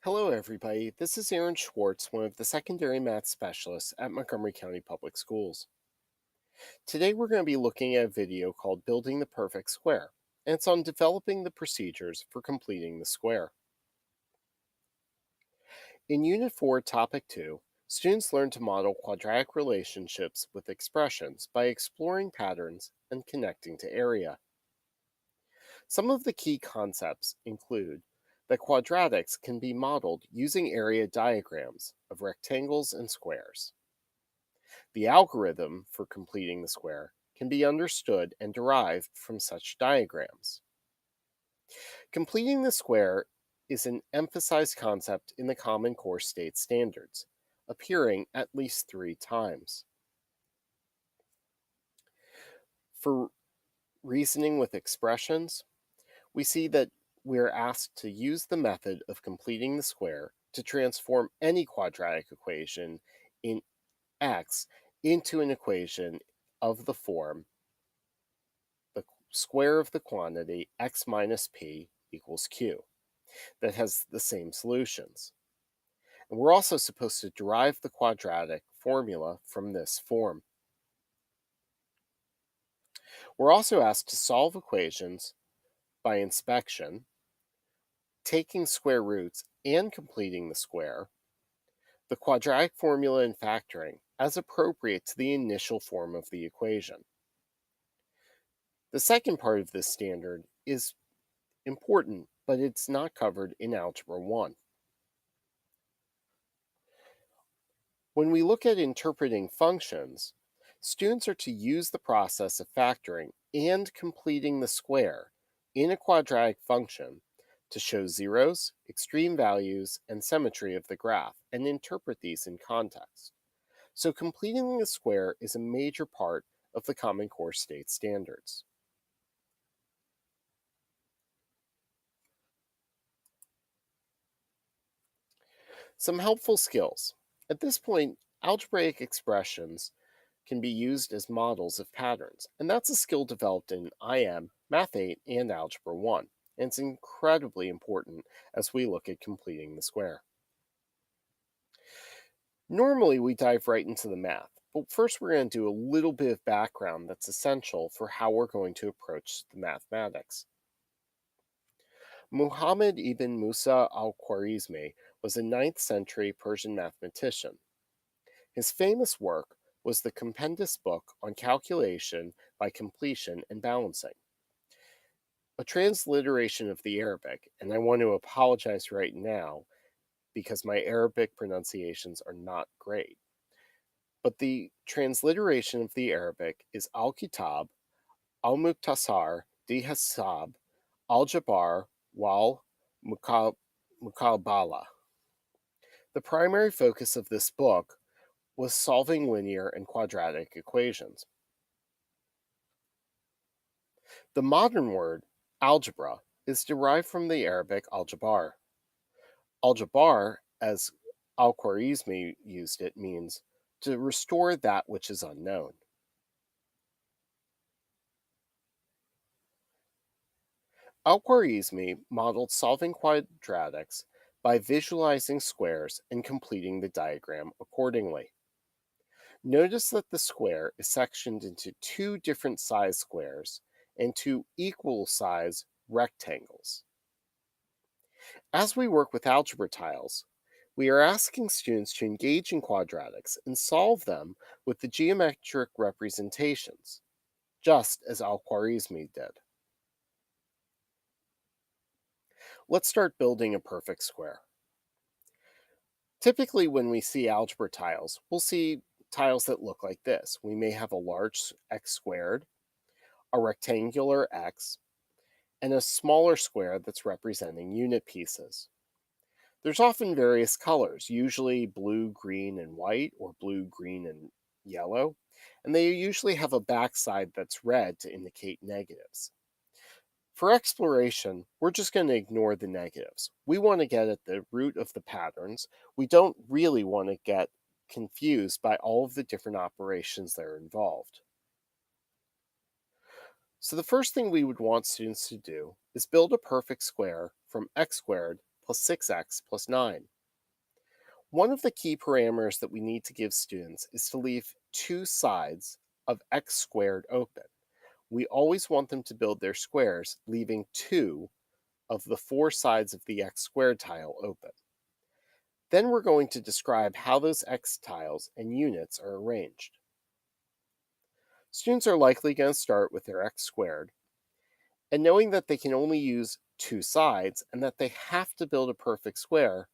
Hello, everybody. This is Aaron Schwartz, one of the secondary math specialists at Montgomery County Public Schools. Today, we're going to be looking at a video called Building the Perfect Square, and it's on developing the procedures for completing the square. In Unit 4, Topic 2, students learn to model quadratic relationships with expressions by exploring patterns and connecting to area. Some of the key concepts include that quadratics can be modeled using area diagrams of rectangles and squares. The algorithm for completing the square can be understood and derived from such diagrams. Completing the square is an emphasized concept in the Common Core state standards, appearing at least 3 times. For reasoning with expressions, we see that we're asked to use the method of completing the square to transform any quadratic equation in x into an equation of the form the square of the quantity x minus p equals q that has the same solutions. And we're also supposed to derive the quadratic formula from this form. We're also asked to solve equations by inspection, taking square roots and completing the square, the quadratic formula and factoring as appropriate to the initial form of the equation. The second part of this standard is important, but it's not covered in Algebra 1. When we look at interpreting functions, students are to use the process of factoring and completing the square in a quadratic function to show zeros, extreme values, and symmetry of the graph and interpret these in context. So completing the square is a major part of the Common Core state standards. Some helpful skills. At this point, algebraic expressions can be used as models of patterns, and that's a skill developed in IM, Math 8, and Algebra 1, and it's incredibly important as we look at completing the square. Normally, we dive right into the math, but first we're going to do a little bit of background that's essential for how we're going to approach the mathematics. Muhammad ibn Musa al-Khwarizmi was a 9th century Persian mathematician. His famous work was the compendous book on calculation by completion and balancing, a transliteration of the Arabic, and I want to apologize right now because my Arabic pronunciations are not great. But the transliteration of the Arabic is Al Kitab, Al Muktasar, Di Hasab, Al Jabar, Wal Mukalbala. The primary focus of this book was solving linear and quadratic equations. The modern word, algebra, is derived from the Arabic al-jabar. Al-jabar, as al-Khwarizmi used it, means to restore that which is unknown. Al-Khwarizmi modeled solving quadratics by visualizing squares and completing the diagram accordingly. Notice that the square is sectioned into two different size squares and two equal size rectangles. As we work with algebra tiles, we are asking students to engage in quadratics and solve them with the geometric representations, just as Al-Khwarizmi did. Let's start building a perfect square. Typically, when we see algebra tiles, we'll see tiles that look like this. We may have a large x squared, a rectangular x, and a smaller square that's representing unit pieces. There's often various colors, usually blue, green, and white, or blue, green, and yellow, and they usually have a backside that's red to indicate negatives. For exploration, we're just going to ignore the negatives. We want to get at the root of the patterns. We don't really want to get confused by all of the different operations that are involved. So the first thing we would want students to do is build a perfect square from x squared plus 6x plus 9. One of the key parameters that we need to give students is to leave two sides of x squared open. We always want them to build their squares leaving two of the four sides of the x squared tile open. Then we're going to describe how those x tiles and units are arranged. Students are likely going to start with their x squared, and knowing that they can only use two sides and that they have to build a perfect square,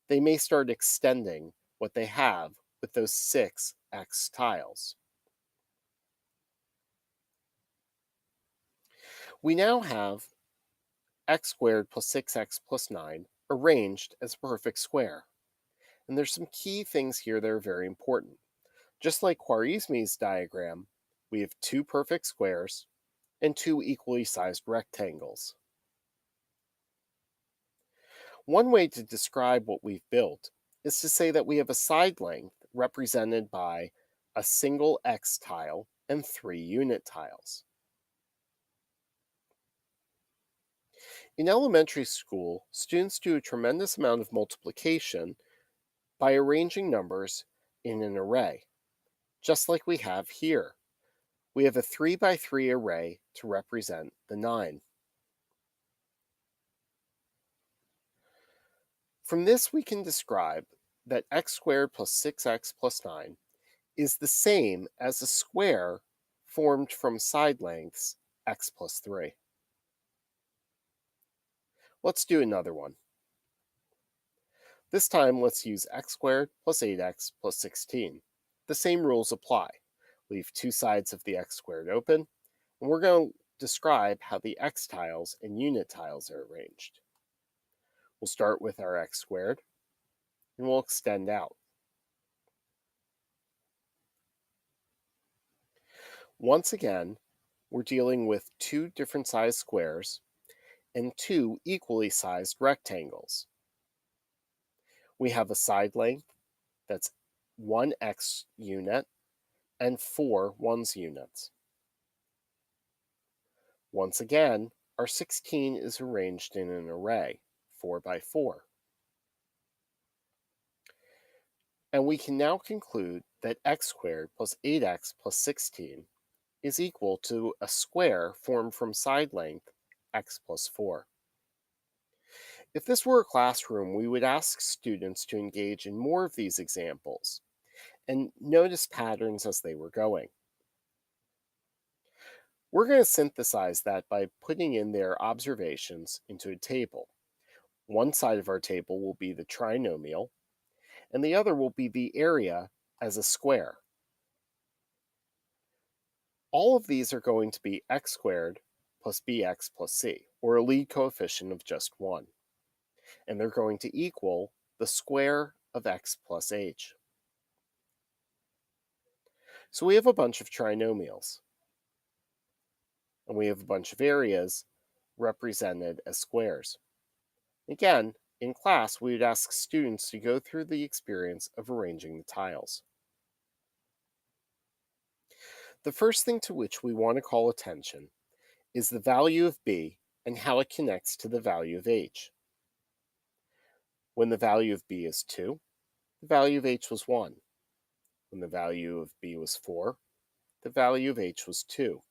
they may start extending what they have with those six x tiles. We now have x squared plus 6x plus 9 arranged as a perfect square. And there's some key things here that are very important. Just like Khwarizmi's diagram, we have two perfect squares and two equally sized rectangles. One way to describe what we've built is to say that we have a side length represented by a single x tile and three unit tiles. In elementary school, students do a tremendous amount of multiplication by arranging numbers in an array, just like we have here. We have a 3 by 3 array to represent the 9. From this, we can describe that x squared plus 6x plus 9 is the same as a square formed from side lengths x plus 3. Let's do another one. This time, let's use x squared plus 8x plus 16. The same rules apply. Leave two sides of the x squared open, and we're going to describe how the x tiles and unit tiles are arranged. We'll start with our x squared, and we'll extend out. Once again, we're dealing with two different sized squares and two equally sized rectangles. We have a side length that's one x unit and four ones units. Once again, our 16 is arranged in an array, 4 by 4. And we can now conclude that x squared plus 8x plus 16 is equal to a square formed from side length x plus 4. If this were a classroom, we would ask students to engage in more of these examples and notice patterns as they were going. We're going to synthesize that by putting in their observations into a table. One side of our table will be the trinomial, and the other will be the area as a square. All of these are going to be x squared plus bx plus c, or a lead coefficient of just 1. And they're going to equal the square of x plus h. So we have a bunch of trinomials, and we have a bunch of areas represented as squares. Again, in class, we would ask students to go through the experience of arranging the tiles. The first thing to which we want to call attention is the value of b and how it connects to the value of h. When the value of b is 2, the value of h was 1. When the value of b was 4, the value of h was 2,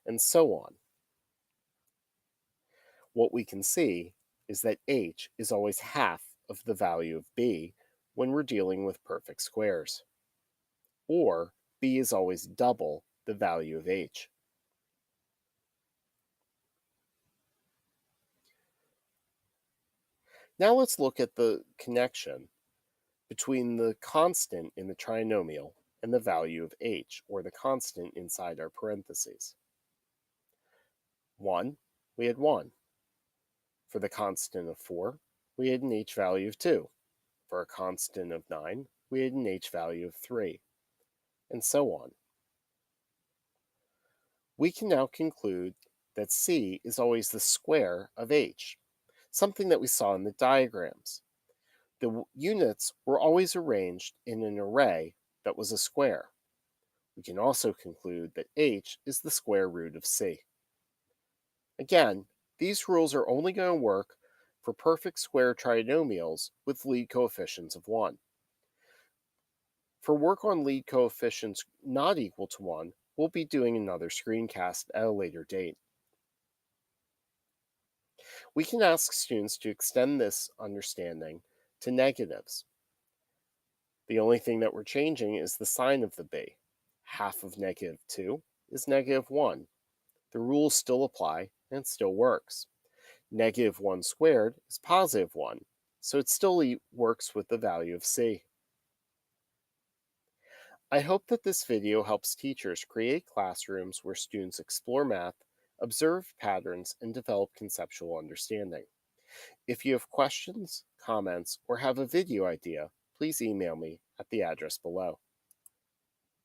and so on. What we can see is that h is always half of the value of b when we're dealing with perfect squares, or b is always double the value of h. Now let's look at the connection between the constant in the trinomial and the value of h, or the constant inside our parentheses. 1, we had 1. For the constant of 4, we had an h value of 2. For a constant of 9, we had an h value of 3, and so on. We can now conclude that c is always the square of h, something that we saw in the diagrams. The units were always arranged in an array that was a square. We can also conclude that h is the square root of c. Again, these rules are only going to work for perfect square trinomials with lead coefficients of 1. For work on lead coefficients not equal to 1, we'll be doing another screencast at a later date. We can ask students to extend this understanding to negatives. The only thing that we're changing is the sign of the b. Half of -2 is -1. The rules still apply and it still works. -1 squared is +1, so it still works with the value of c. I hope that this video helps teachers create classrooms where students explore math, observe patterns, and develop conceptual understanding. If you have questions, comments, or have a video idea, please email me at the address below.